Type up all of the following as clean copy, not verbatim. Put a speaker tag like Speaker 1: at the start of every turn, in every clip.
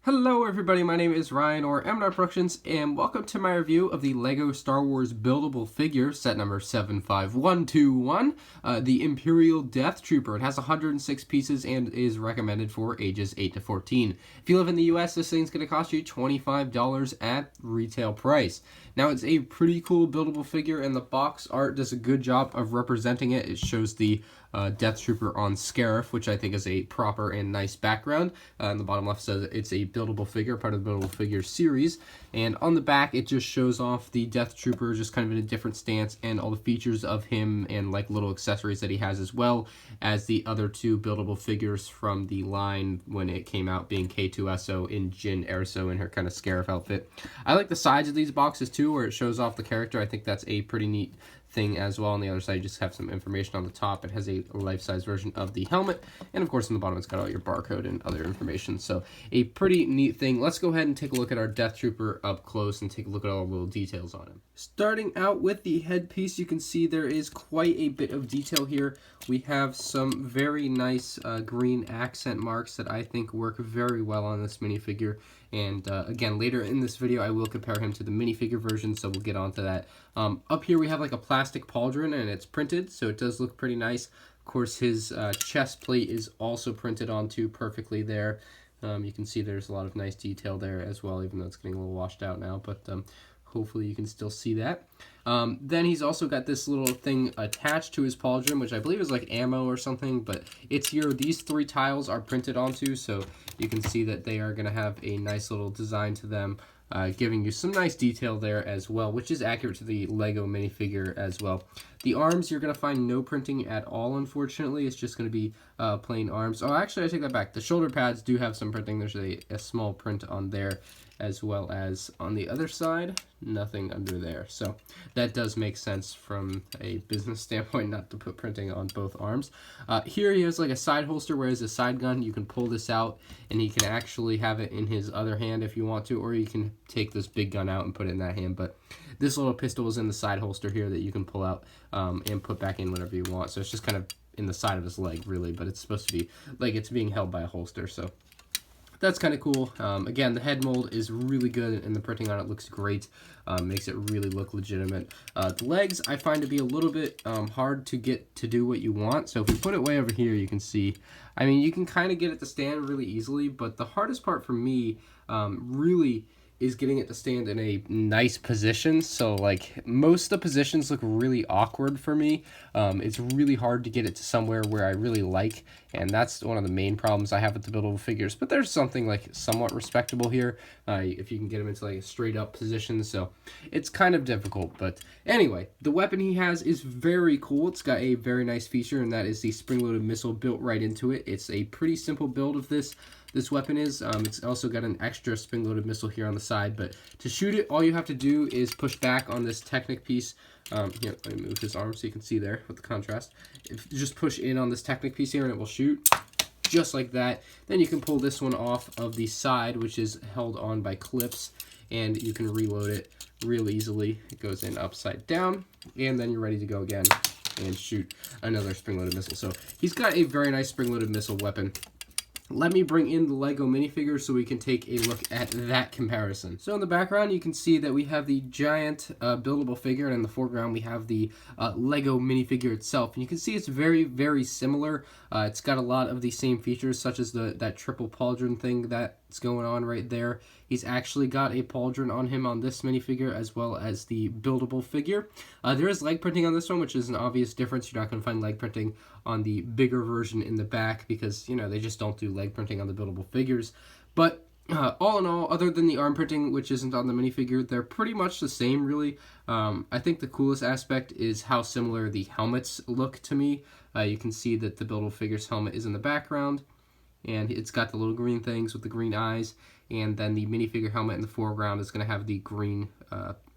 Speaker 1: Hello everybody, my name is Ryan or MandRproductions and welcome to my review of the LEGO Star Wars Buildable figure, set number 75121, the Imperial Death Trooper. It has 106 pieces and is recommended for ages 8 to 14. If you live in the US, this thing's going to cost you $25 at retail price. Now it's a pretty cool buildable figure and the box art does a good job of representing it. It shows the Death Trooper on Scarif, which I think is a proper and nice background. On the bottom left says it's a buildable figure, part of the buildable figure series. And on the back, it just shows off the Death Trooper just kind of in a different stance and all the features of him and like little accessories that he has, as well as the other two buildable figures from the line when it came out, being K2SO and Jyn Erso in her kind of Scarif outfit. I like the sides of these boxes too, where it shows off the character. I think that's a pretty neat thing as well. On the other side, you just have some information on the top. It has a life-size version of the helmet, and of course on the bottom it's got all your barcode and other information. So a pretty neat thing. Let's go ahead and take a look at our Death Trooper up close and take a look at all the little details on him. Starting out with the headpiece, you can see there is quite a bit of detail here. We have some very nice green accent marks that I think work very well on this minifigure. And again, later in this video, I will compare him to the minifigure version, so we'll get onto that. Up here, we have like a plastic pauldron, and it's printed, so it does look pretty nice. Of course, his chest plate is also printed onto perfectly there. You can see there's a lot of nice detail there as well, even though it's getting a little washed out now, but hopefully you can still see that. Then he's also got this little thing attached to his pauldron, which I believe is like ammo or something, but it's here. These three tiles are printed onto, so you can see that they are going to have a nice little design to them, giving you some nice detail there as well, which is accurate to the LEGO minifigure as well. The arms, you're going to find no printing at all, unfortunately. It's just going to be plain arms. Oh, actually, I take that back. The shoulder pads do have some printing. There's a small print on there, as well as on the other side, nothing under there. So that does make sense from a business standpoint, not to put printing on both arms. Here he has like a side holster, whereas a side gun, you can pull this out and he can actually have it in his other hand if you want to, or you can take this big gun out and put it in that hand. But this little pistol is in the side holster here that you can pull out and put back in whenever you want. So it's just kind of in the side of his leg, really, but it's supposed to be like it's being held by a holster. So that's kind of cool. Again, the head mold is really good, and the printing on it looks great. Makes it really look legitimate. The legs I find to be a little bit hard to get to do what you want. So if you put it way over here, you can see, I mean, you can kind of get it to stand really easily, but the hardest part for me really is getting it to stand in a nice position. So like most of the positions look really awkward for me. It's really hard to get it to somewhere where I really like, and that's one of the main problems I have with the buildable figures. But there's something like somewhat respectable here if you can get them into like a straight up position. So it's kind of difficult, but anyway, the weapon he has is very cool. It's got a very nice feature, and that is the spring-loaded missile built right into it. It's a pretty simple build of this weapon is. It's also got an extra spring-loaded missile here on the side, but to shoot it, all you have to do is push back on this Technic piece. Here, let me move his arm so you can see there with the contrast. If you just push in on this Technic piece here and it will shoot just like that. Then you can pull this one off of the side, which is held on by clips, and you can reload it real easily. It goes in upside down, and then you're ready to go again and shoot another spring-loaded missile. So he's got a very nice spring-loaded missile weapon. Let me bring in the LEGO minifigure so we can take a look at that comparison. So in the background, you can see that we have the giant buildable figure, and in the foreground, we have the LEGO minifigure itself. And you can see it's very, very similar. It's got a lot of the same features, such as that triple pauldron thing that's going on right there. He's actually got a pauldron on him on this minifigure, as well as the buildable figure. There is leg printing on this one, which is an obvious difference. You're not going to find leg printing on the bigger version in the back because, you know, they just don't do leg printing on the buildable figures. But all in all, other than the arm printing, which isn't on the minifigure, they're pretty much the same, really. I think the coolest aspect is how similar the helmets look to me. You can see that the buildable figure's helmet is in the background, and it's got the little green things with the green eyes, and then the minifigure helmet in the foreground is going to have the green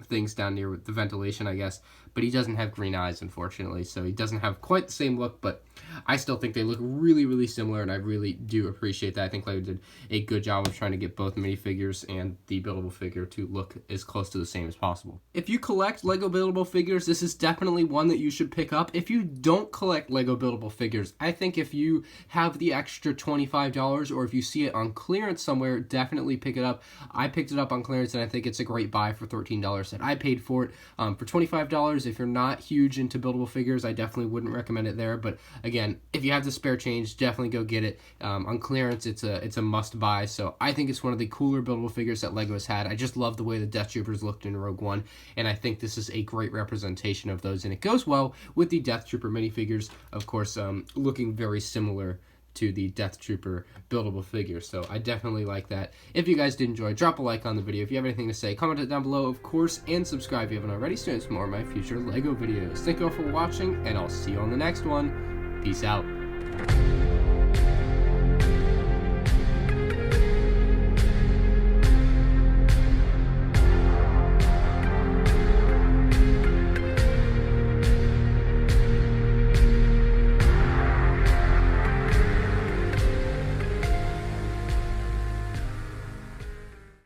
Speaker 1: things down near the ventilation, I guess. But he doesn't have green eyes, unfortunately, so he doesn't have quite the same look, but I still think they look really, really similar, and I really do appreciate that. I think LEGO did a good job of trying to get both minifigures and the buildable figure to look as close to the same as possible. If you collect LEGO buildable figures, this is definitely one that you should pick up. If you don't collect LEGO buildable figures, I think if you have the extra $25 or if you see it on clearance somewhere, definitely definitely pick it up. I picked it up on clearance, and I think it's a great buy for $13 that I paid for it. For $25, if you're not huge into buildable figures, I definitely wouldn't recommend it there. But again, if you have the spare change, definitely go get it. On clearance, it's a must buy. So I think it's one of the cooler buildable figures that LEGO has had. I just love the way the Death Troopers looked in Rogue One, and I think this is a great representation of those, and it goes well with the Death Trooper minifigures, of course, looking very similar to the Death Trooper buildable figure. So I definitely like that. If you guys did enjoy, drop a like on the video. If you have anything to say, comment it down below, of course, and subscribe if you haven't already, so it's more of my future LEGO videos. Thank you all for watching, and I'll see you on the next one. Peace out.